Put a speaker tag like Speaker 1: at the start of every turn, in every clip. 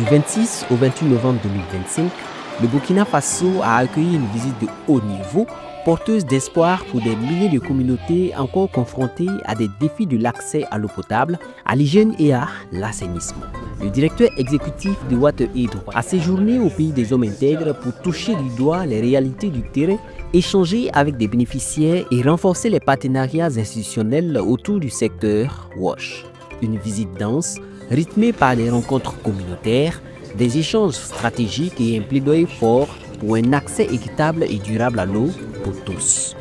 Speaker 1: 26 au 28 novembre 2025, le Burkina Faso a accueilli une visite de haut niveau, porteuse d'espoir pour des milliers de communautés encore confrontées à des défis de l'accès à l'eau potable, à l'hygiène et à l'assainissement. Le directeur exécutif de WaterAid a séjourné au pays des hommes intègres pour toucher du doigt les réalités du terrain, échanger avec des bénéficiaires et renforcer les partenariats institutionnels autour du secteur WASH. Une visite dense, rythmée par des rencontres communautaires, des échanges stratégiques et un plaidoyer fort pour un accès équitable et durable à l'eau pour tous.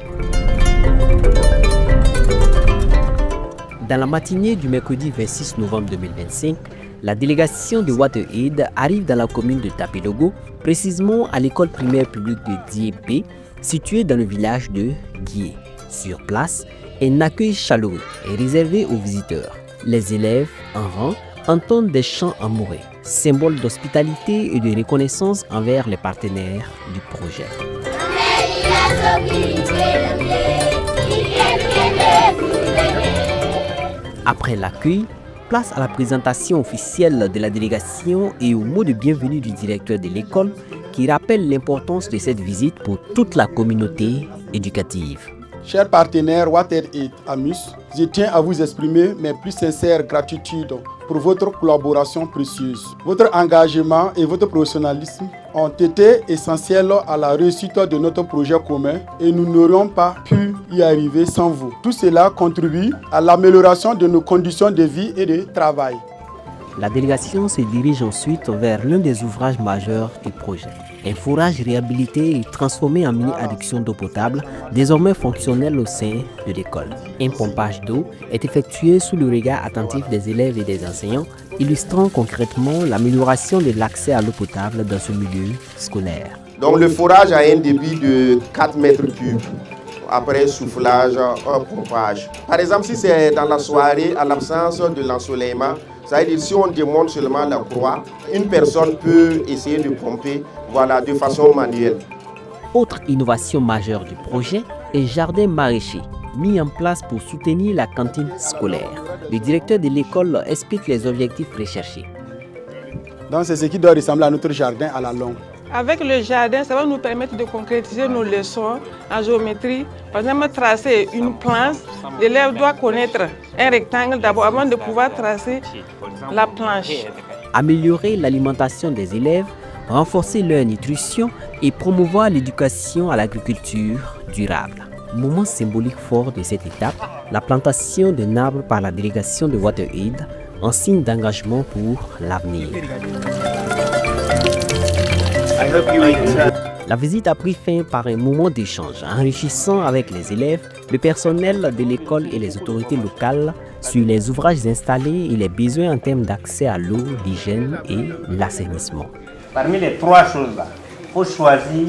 Speaker 1: Dans la matinée du mercredi 26 novembre 2025, la délégation de WaterAid arrive dans la commune de Tapelogo, précisément à l'école primaire publique de Diépé, située dans le village de Guié. Sur place, un accueil chaleureux est réservé aux visiteurs. Les élèves, en rang, entendent des chants amoureux, symbole d'hospitalité et de reconnaissance envers les partenaires du projet. Après l'accueil, place à la présentation officielle de la délégation et au mot de bienvenue du directeur de l'école qui rappelle l'importance de cette visite pour toute la communauté éducative.
Speaker 2: Chers partenaires WaterAid Amus, je tiens à vous exprimer mes plus sincères gratitudes pour votre collaboration précieuse. Votre engagement et votre professionnalisme ont été essentiels à la réussite de notre projet commun et nous n'aurions pas pu y arriver sans vous. Tout cela contribue à l'amélioration de nos conditions de vie et de travail.
Speaker 1: La délégation se dirige ensuite vers l'un des ouvrages majeurs du projet. Un forage réhabilité et transformé en mini-adduction d'eau potable, désormais fonctionnel au sein de l'école. Un pompage d'eau est effectué sous le regard attentif des élèves et des enseignants, illustrant concrètement l'amélioration de l'accès à l'eau potable dans ce milieu scolaire.
Speaker 3: Donc le forage a un débit de 4 mètres cubes. Après soufflage, un pompage. Par exemple, si c'est dans la soirée, à l'absence de l'ensoleillement, ça veut dire si on démonte seulement la croix, une personne peut essayer de pomper de façon manuelle.
Speaker 1: Autre innovation majeure du projet, un jardin maraîcher mis en place pour soutenir la cantine scolaire. Le directeur de l'école explique les objectifs recherchés.
Speaker 2: Donc c'est ce qui doit ressembler à notre jardin à la longue.
Speaker 4: Avec le jardin, ça va nous permettre de concrétiser nos leçons en géométrie. Par exemple, tracer une planche, l'élève doit connaître un rectangle d'abord avant de pouvoir tracer la planche.
Speaker 1: Améliorer l'alimentation des élèves, renforcer leur nutrition et promouvoir l'éducation à l'agriculture durable. Moment symbolique fort de cette étape, la plantation d'un arbre par la délégation de WaterAid en signe d'engagement pour l'avenir. La visite a pris fin par un moment d'échange enrichissant avec les élèves, le personnel de l'école et les autorités locales sur les ouvrages installés et les besoins en termes d'accès à l'eau, l'hygiène et l'assainissement.
Speaker 5: Parmi les trois choses-là, il faut choisir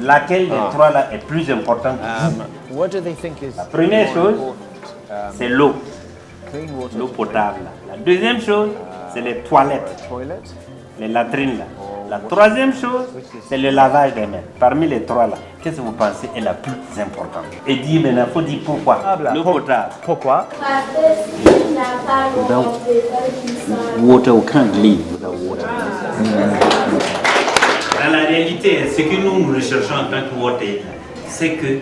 Speaker 5: laquelle des trois-là est plus importante pour vous. La première chose, c'est l'eau potable. La deuxième chose, c'est les toilettes, les latrines. La troisième chose, c'est le lavage des mains. Parmi les trois là, qu'est-ce que vous pensez est la plus importante? Et dis maintenant, il faut dire pourquoi. L'eau potable.
Speaker 6: Pourquoi?
Speaker 5: Water, we can't live without water. Dans la réalité, ce que nous recherchons en tant que WaterAid, c'est que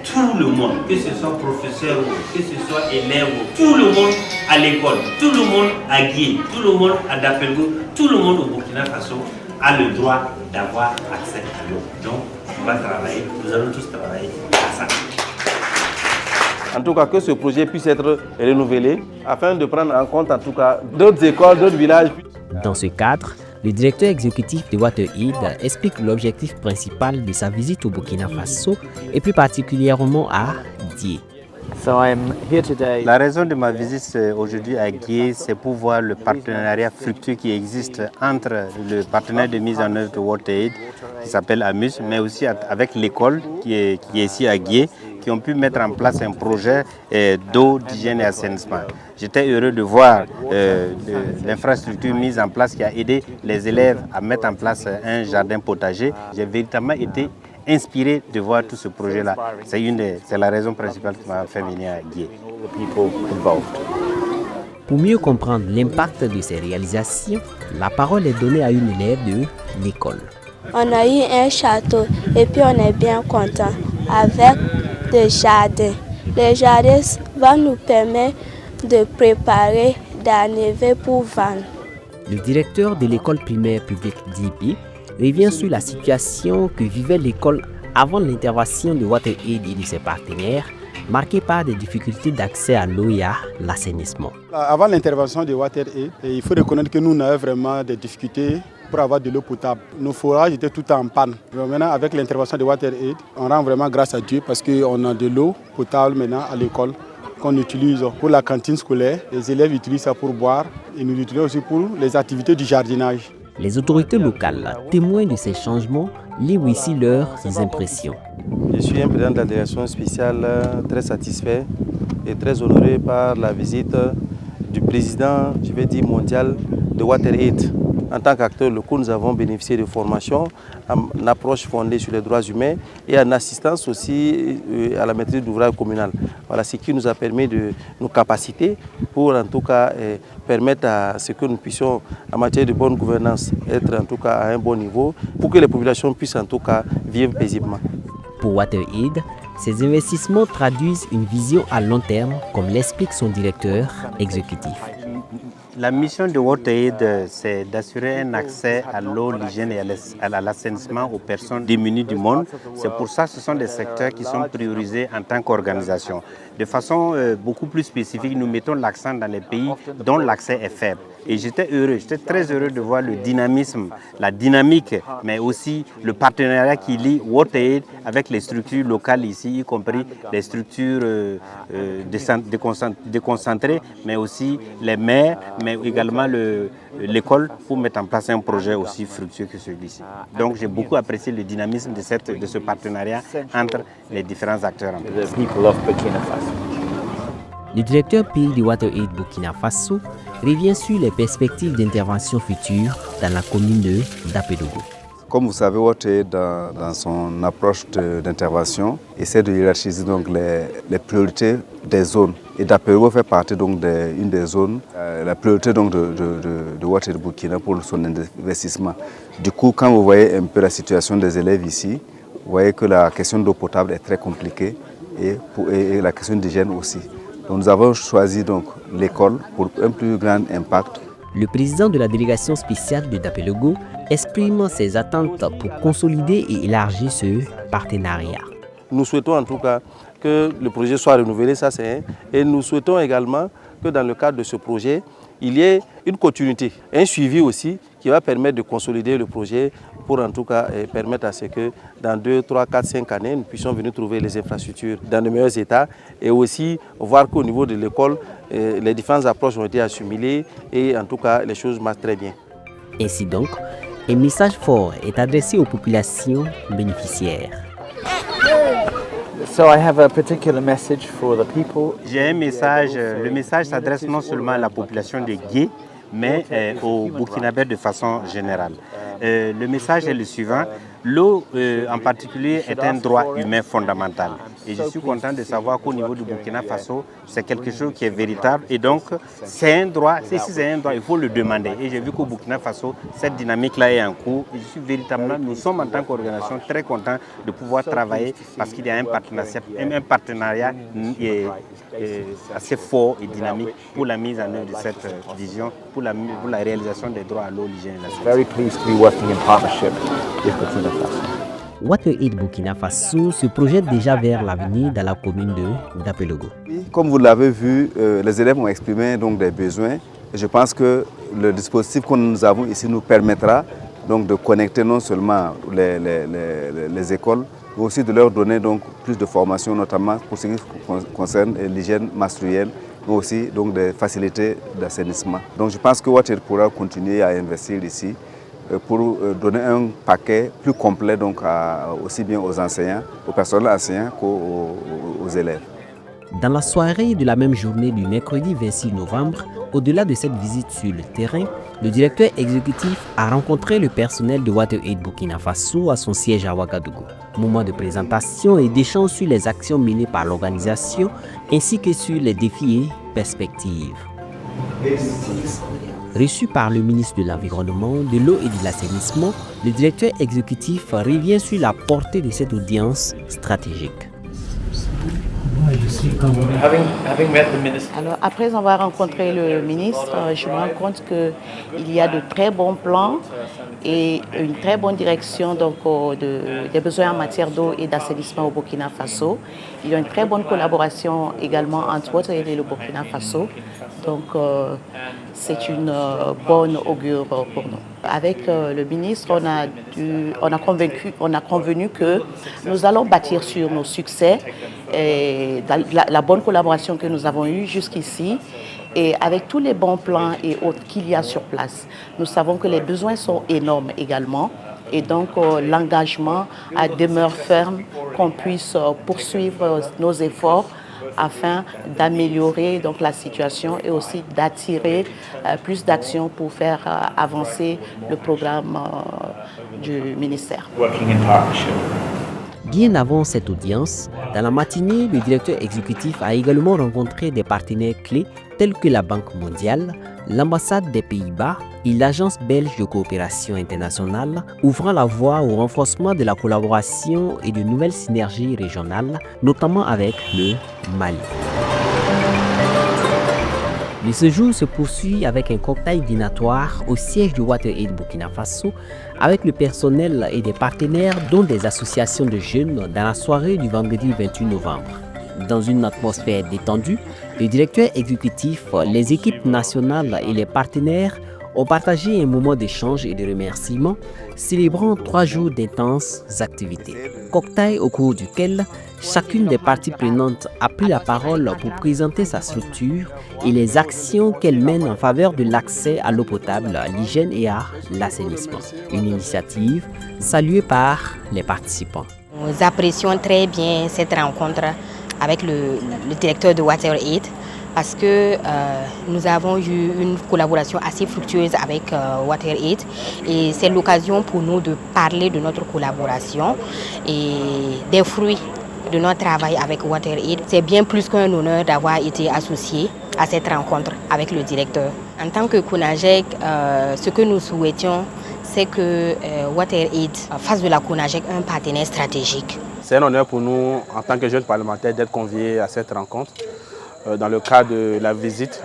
Speaker 5: tout le monde, que ce soit professeur ou que ce soit élève, tout le monde à l'école, tout le monde à Guié, tout le monde à Dapelgo, tout le monde au Burkina Faso a le droit d'avoir accès à l'eau. Donc, on va travailler, nous allons tous travailler à ça.
Speaker 6: En tout cas, que ce projet puisse être renouvelé afin de prendre en compte en tout cas d'autres écoles, d'autres villages.
Speaker 1: Dans ce cadre, le directeur exécutif de WaterAid explique l'objectif principal de sa visite au Burkina Faso et plus particulièrement à Dié.
Speaker 7: La raison de ma visite aujourd'hui à Guié, c'est pour voir le partenariat fructueux qui existe entre le partenaire de mise en œuvre de WaterAid, qui s'appelle Amus, mais aussi avec l'école qui est ici à Guié, qui ont pu mettre en place un projet d'eau, d'hygiène et assainissement. J'étais heureux de voir l'infrastructure mise en place qui a aidé les élèves à mettre en place un jardin potager. J'ai véritablement été inspiré de voir tout ce projet-là. C'est la raison principale qui m'a fait venir à Guié.
Speaker 1: Pour mieux comprendre l'impact de ces réalisations, la parole est donnée à une élève de l'école.
Speaker 8: On a eu un château et puis on est bien content avec des jardins. Les jardins vont nous permettre de préparer d'arriver pour vendre.
Speaker 1: Le directeur de l'école primaire publique d'Ibi revient sur la situation que vivait l'école avant l'intervention de WaterAid et de ses partenaires, marquée par des difficultés d'accès à l'eau et à l'assainissement.
Speaker 2: Avant l'intervention de WaterAid, il faut reconnaître que nous avons vraiment des difficultés pour avoir de l'eau potable. Nos forages étaient tout en panne. Mais maintenant, avec l'intervention de WaterAid, on rend vraiment grâce à Dieu parce qu'on a de l'eau potable maintenant à l'école qu'on utilise pour la cantine scolaire. Les élèves utilisent ça pour boire et nous l'utilisons aussi pour les activités du jardinage.
Speaker 1: Les autorités locales, témoins de ces changements, livrent ici leurs impressions.
Speaker 6: Je suis un président de la délégation spéciale très satisfait et très honoré par la visite du président, je vais dire mondial, de WaterAid. En tant qu'acteur locaux, nous avons bénéficié de formations en approche fondée sur les droits humains et en assistance aussi à la maîtrise d'ouvrage communal. Voilà ce qui nous a permis de nous capaciter pour en tout cas permettre à ce que nous puissions en matière de bonne gouvernance être en tout cas à un bon niveau pour que les populations puissent en tout cas vivre paisiblement.
Speaker 1: Pour WaterAid, ces investissements traduisent une vision à long terme, comme l'explique son directeur exécutif.
Speaker 7: La mission de WaterAid, c'est d'assurer un accès à l'eau, l'hygiène et à l'assainissement aux personnes démunies du monde. C'est pour ça que ce sont des secteurs qui sont priorisés en tant qu'organisation. De façon beaucoup plus spécifique, nous mettons l'accent dans les pays dont l'accès est faible. Et j'étais très heureux de voir le dynamisme, la dynamique, mais aussi le partenariat qui lie WaterAid avec les structures locales ici, y compris les structures déconcentrées, mais aussi les maires, mais également l'école pour mettre en place un projet aussi fructueux que celui-ci. Donc j'ai beaucoup apprécié le dynamisme de ce partenariat entre les différents acteurs.
Speaker 1: Le directeur pays de WaterAid Burkina Faso revient sur les perspectives d'intervention future dans la commune de Dapedougou.
Speaker 9: Comme vous savez, WaterAid, dans son approche d'intervention, essaie de hiérarchiser donc les priorités des zones. Et Dapedougou fait partie d'une des zones, la priorité donc de WaterAid Burkina pour son investissement. Du coup, quand vous voyez un peu la situation des élèves ici, vous voyez que la question d'eau potable est très compliquée et la question d'hygiène aussi. Donc nous avons choisi l'école pour un plus grand impact.
Speaker 1: Le président de la délégation spéciale de Dapedougou exprime ses attentes pour consolider et élargir ce partenariat.
Speaker 6: Nous souhaitons en tout cas que le projet soit renouvelé, ça c'est un. Et nous souhaitons également que dans le cadre de ce projet, il y ait une continuité, un suivi aussi qui va permettre de consolider le projet pour en tout cas permettre à ce que dans 2, 3, 4, 5 années, nous puissions venir trouver les infrastructures dans de meilleurs états et aussi voir qu'au niveau de l'école, les différentes approches ont été assimilées et en tout cas les choses marchent très bien.
Speaker 1: Ainsi donc, un message fort est adressé aux populations bénéficiaires.
Speaker 10: So I have a particular message for the people.
Speaker 7: J'ai un message, le message s'adresse non seulement à la population de Gué, mais aux Burkinabés de façon générale. Le message est le suivant. L'eau en particulier est un droit humain fondamental. Et je suis content de savoir qu'au niveau du Burkina Faso, c'est quelque chose qui est véritable. Et donc, c'est un droit, si c'est un droit, il faut le demander. Et j'ai vu qu'au Burkina Faso, cette dynamique-là est en cours. Et je suis véritablement, nous sommes en tant qu'organisation très contents de pouvoir travailler parce qu'il y a un partenariat assez fort et dynamique pour la mise en œuvre de cette vision, pour la réalisation des droits à l'eau, l'hygiène et l'assainissement.
Speaker 10: Very pleased to be working in partnership with Burkina Faso.
Speaker 1: WaterAid Burkina Faso se projette déjà vers l'avenir dans la commune de Dapedougou.
Speaker 9: Comme vous l'avez vu, les élèves ont exprimé donc des besoins. Et je pense que le dispositif que nous avons ici nous permettra donc de connecter non seulement les écoles, mais aussi de leur donner donc plus de formation, notamment pour ce qui concerne l'hygiène menstruelle, mais aussi donc des facilités d'assainissement. Donc je pense que WaterAid pourra continuer à investir ici pour donner un paquet plus complet donc aussi bien aux enseignants, au personnel enseignant qu'aux élèves.
Speaker 1: Dans la soirée de la même journée du mercredi 26 novembre, au-delà de cette visite sur le terrain, le directeur exécutif a rencontré le personnel de WaterAid Burkina Faso à son siège à Ouagadougou. Moment de présentation et d'échange sur les actions menées par l'organisation ainsi que sur les défis et perspectives. Reçu par le ministre de l'Environnement, de l'Eau et de l'Assainissement, le directeur exécutif revient sur la portée de cette audience stratégique.
Speaker 11: Alors, après avoir rencontré le ministre, je me rends compte qu'il y a de très bons plans et une très bonne direction donc, des besoins en matière d'eau et d'assainissement au Burkina Faso. Il y a une très bonne collaboration également entre WaterAid et le Burkina Faso. Donc, c'est une bonne augure pour nous. Avec le ministre, on a convenu que nous allons bâtir sur nos succès et la bonne collaboration que nous avons eue jusqu'ici. Et avec tous les bons plans et autres qu'il y a sur place, nous savons que les besoins sont énormes également. Et donc, l'engagement demeure ferme, qu'on puisse poursuivre nos efforts afin d'améliorer donc la situation et aussi d'attirer plus d'actions pour faire avancer le programme du ministère.
Speaker 1: Bien avant cette audience, dans la matinée, le directeur exécutif a également rencontré des partenaires clés tels que la Banque mondiale, l'ambassade des Pays-Bas et l'Agence belge de coopération internationale, ouvrant la voie au renforcement de la collaboration et de nouvelles synergies régionales, notamment avec le Mali. Le séjour se poursuit avec un cocktail dînatoire au siège du WaterAid Burkina Faso avec le personnel et des partenaires dont des associations de jeunes dans la soirée du vendredi 28 novembre. Dans une atmosphère détendue, le directeur exécutif, les équipes nationales et les partenaires ont partagé un moment d'échange et de remerciements, célébrant 3 jours d'intenses activités. Cocktail au cours duquel chacune des parties prenantes a pris la parole pour présenter sa structure et les actions qu'elle mène en faveur de l'accès à l'eau potable, à l'hygiène et à l'assainissement. Une initiative saluée par les participants.
Speaker 12: Nous apprécions très bien cette rencontre avec le directeur de WaterAid parce que nous avons eu une collaboration assez fructueuse avec WaterAid et c'est l'occasion pour nous de parler de notre collaboration et des fruits de notre travail avec WaterAid. C'est bien plus qu'un honneur d'avoir été associé à cette rencontre avec le directeur. En tant que CONAGEC, ce que nous souhaitions, c'est que WaterAid fasse de la CONAGEC un partenaire stratégique.
Speaker 13: C'est un honneur pour nous, en tant que jeunes parlementaires, d'être conviés à cette rencontre. Dans le cadre de la visite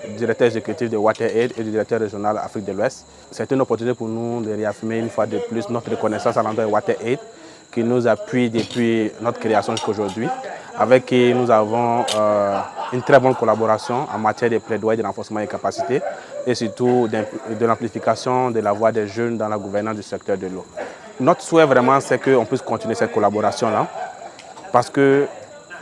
Speaker 13: du directeur exécutif de WaterAid et du directeur régional Afrique de l'Ouest. C'est une opportunité pour nous de réaffirmer une fois de plus notre reconnaissance à l'endroit de WaterAid qui nous appuie depuis notre création jusqu'à aujourd'hui, avec qui nous avons une très bonne collaboration en matière de plaidoyer, de renforcement des capacités et surtout de l'amplification de la voix des jeunes dans la gouvernance du secteur de l'eau. Notre souhait vraiment, c'est qu'on puisse continuer cette collaboration-là parce que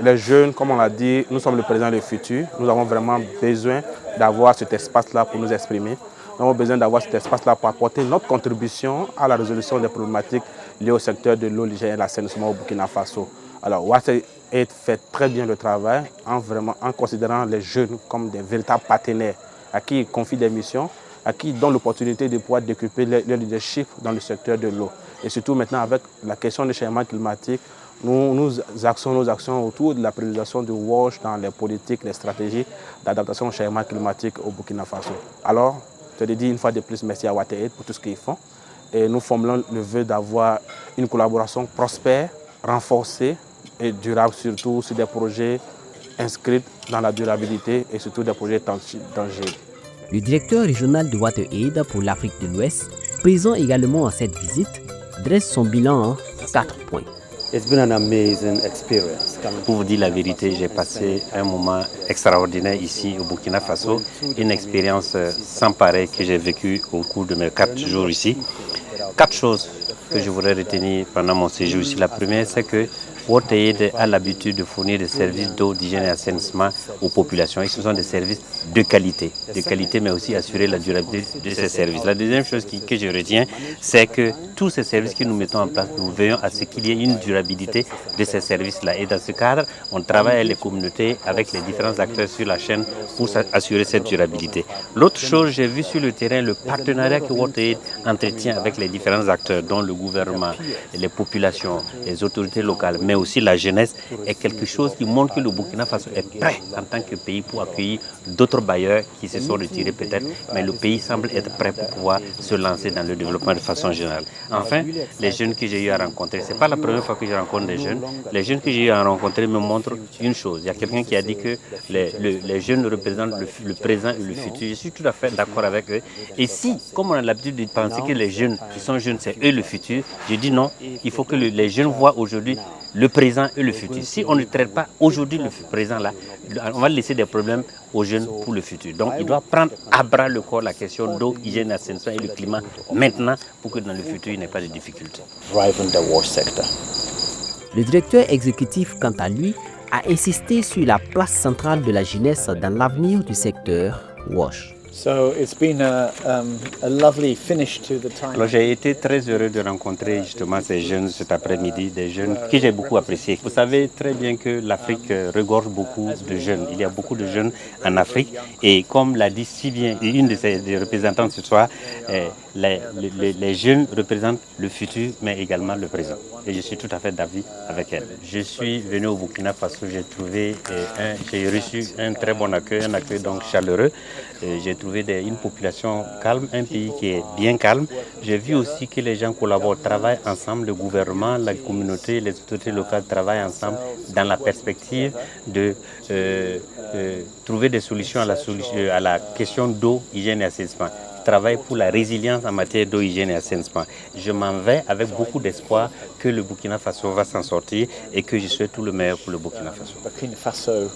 Speaker 13: les jeunes, comme on l'a dit, nous sommes le présent et le futur. Nous avons vraiment besoin d'avoir cet espace-là pour nous exprimer. Nous avons besoin d'avoir cet espace-là pour apporter notre contribution à la résolution des problématiques liées au secteur de l'eau, l'hygiène et l'assainissement au Burkina Faso. Alors, WaterAid fait très bien le travail en considérant les jeunes comme des véritables partenaires à qui ils confient des missions, à qui ils donnent l'opportunité de pouvoir décupler le leadership dans le secteur de l'eau. Et surtout maintenant avec la question du changement climatique, nous axons nos actions autour de la préalisation du WASH dans les politiques, les stratégies d'adaptation au changement climatique au Burkina Faso. Alors, je te dis une fois de plus merci à WaterAid pour tout ce qu'ils font. Et nous formulons le vœu d'avoir une collaboration prospère, renforcée et durable, surtout sur des projets inscrits dans la durabilité et surtout des projets tangibles.
Speaker 1: Le directeur régional de WaterAid pour l'Afrique de l'Ouest, présent également à cette visite, dresse son bilan en 4 points.
Speaker 7: Pour vous dire la vérité, j'ai passé un moment extraordinaire ici au Burkina Faso, une expérience sans pareille que j'ai vécue au cours de mes 4 jours ici. 4 choses que je voudrais retenir pendant mon séjour ici. La première, c'est que WaterAid a l'habitude de fournir des services d'eau, d'hygiène et d'assainissement aux populations. Et ce sont des services de qualité mais aussi assurer la durabilité de ces services. La deuxième chose que je retiens, c'est que tous ces services que nous mettons en place, nous veillons à ce qu'il y ait une durabilité de ces services-là. Et dans ce cadre, on travaille avec les communautés, avec les différents acteurs sur la chaîne pour assurer cette durabilité. L'autre chose, j'ai vu sur le terrain le partenariat que WaterAid entretient avec les différents acteurs, dont le gouvernement, les populations, les autorités locales, mais
Speaker 5: mais aussi la jeunesse, est quelque chose qui montre que le Burkina Faso est prêt en tant que pays pour accueillir d'autres bailleurs qui se sont retirés peut-être, mais le pays semble être prêt pour pouvoir se lancer dans le développement de façon générale. Enfin, les jeunes que j'ai eu à rencontrer, ce n'est pas la première fois que je rencontre des jeunes, les jeunes que j'ai eu à rencontrer me montrent une chose. Il y a quelqu'un qui a dit que les jeunes représentent le présent et le futur. Je suis tout à fait d'accord avec eux. Et si, comme on a l'habitude de penser que les jeunes qui sont jeunes, c'est eux le futur, je dis non, il faut que les jeunes voient aujourd'hui le présent et le futur. Si on ne traite pas aujourd'hui le présent là, on va laisser des problèmes aux jeunes pour le futur. Donc il doit prendre à bras le corps la question d'eau, hygiène, assainissement et le climat maintenant pour que dans le futur il n'y ait pas de difficultés.
Speaker 1: Le directeur exécutif, quant à lui, a insisté sur la place centrale de la jeunesse dans l'avenir du secteur WASH.
Speaker 5: Alors j'ai été très heureux de rencontrer justement ces jeunes cet après-midi, des jeunes que j'ai beaucoup appréciés. Vous savez très bien que l'Afrique regorge beaucoup de jeunes. Il y a beaucoup de jeunes en Afrique et comme l'a dit si bien une des représentantes ce soir, les jeunes représentent le futur mais également le présent. Et je suis tout à fait d'avis avec elle. Je suis venu au Burkina Faso, j'ai reçu un très bon accueil, un accueil donc chaleureux. J'ai trouvé une population calme, un pays qui est bien calme. J'ai vu aussi que les gens collaborent, travaillent ensemble, le gouvernement, la communauté, les autorités locales travaillent ensemble dans la perspective de trouver des solutions à la question d'eau, hygiène et assainissement. Travaille pour la résilience en matière d'eau, hygiène et assainissement. Je m'en vais avec beaucoup d'espoir que le Burkina Faso va s'en sortir et que je souhaite tout le meilleur pour le Burkina Faso.
Speaker 10: Burkina Faso,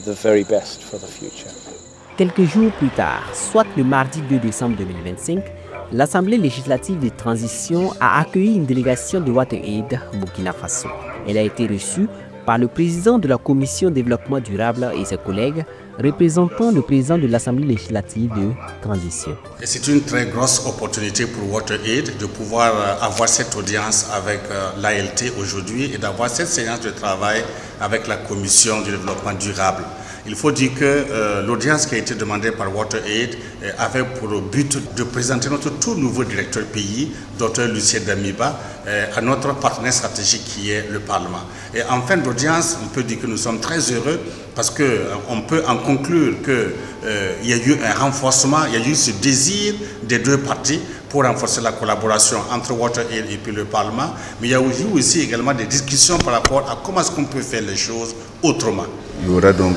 Speaker 10: the very best for the future.
Speaker 1: Quelques jours plus tard, soit le mardi 2 décembre 2025, l'Assemblée législative de transition a accueilli une délégation de WaterAid Burkina Faso. Elle a été reçue par le président de la Commission développement durable et ses collègues, représentant le président de l'Assemblée législative de transition.
Speaker 14: C'est une très grosse opportunité pour WaterAid de pouvoir avoir cette audience avec l'ALT aujourd'hui et d'avoir cette séance de travail avec la Commission du développement durable. Il faut dire que l'audience qui a été demandée par WaterAid avait pour but de présenter notre tout nouveau directeur pays, Dr Lucien Damiba, à notre partenaire stratégique qui est le Parlement. Et en fin d'audience, on peut dire que nous sommes très heureux parce qu'on peut en conclure qu'il y a eu un renforcement, il y a eu ce désir des deux parties pour renforcer la collaboration entre WaterAid et puis le Parlement. Mais il y a eu aussi également des discussions par rapport à comment est-ce qu'on peut faire les choses autrement.
Speaker 9: Il y aura donc,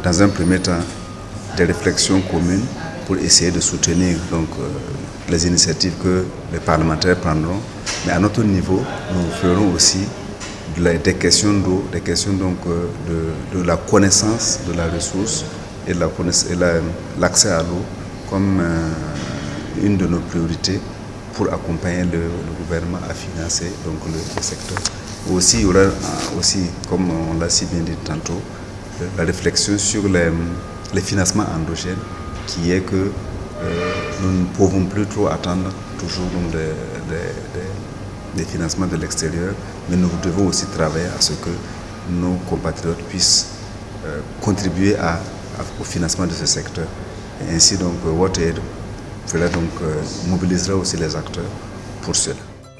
Speaker 9: dans un premier temps, des réflexions communes pour essayer de soutenir donc, les initiatives que les parlementaires prendront. Mais à notre niveau, nous ferons aussi des questions d'eau, des questions donc, de la connaissance de la ressource et l'accès à l'eau comme une de nos priorités pour accompagner le gouvernement à financer donc, le secteur. Aussi, il y aura aussi, comme on l'a si bien dit tantôt, la réflexion sur les financements endogènes, qui est que nous ne pouvons plus trop attendre toujours donc, des financements de l'extérieur, mais nous devons aussi travailler à ce que nos compatriotes puissent contribuer au financement de ce secteur. Et ainsi, donc, WaterAid mobilisera aussi les acteurs pour cela.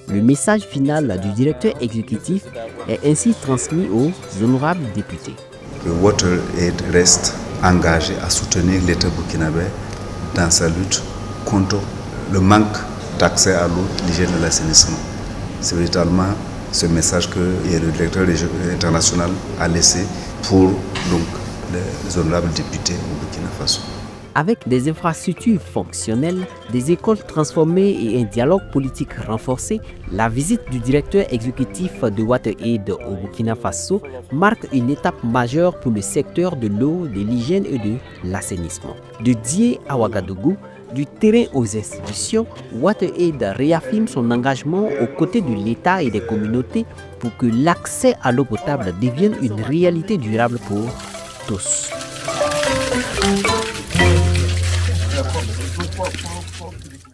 Speaker 1: Le message final du directeur exécutif est ainsi transmis aux honorables députés.
Speaker 9: Le WaterAid reste engagé à soutenir l'État burkinabé dans sa lutte contre le manque d'accès à l'eau, l'hygiène et l'assainissement. C'est véritablement ce message que le directeur international a laissé pour donc, les honorables députés au Burkina Faso.
Speaker 1: Avec des infrastructures fonctionnelles, des écoles transformées et un dialogue politique renforcé, la visite du directeur exécutif de WaterAid au Burkina Faso marque une étape majeure pour le secteur de l'eau, de l'hygiène et de l'assainissement. De Dié à Ouagadougou, du terrain aux institutions, WaterAid réaffirme son engagement aux côtés de l'État et des communautés pour que l'accès à l'eau potable devienne une réalité durable pour tous.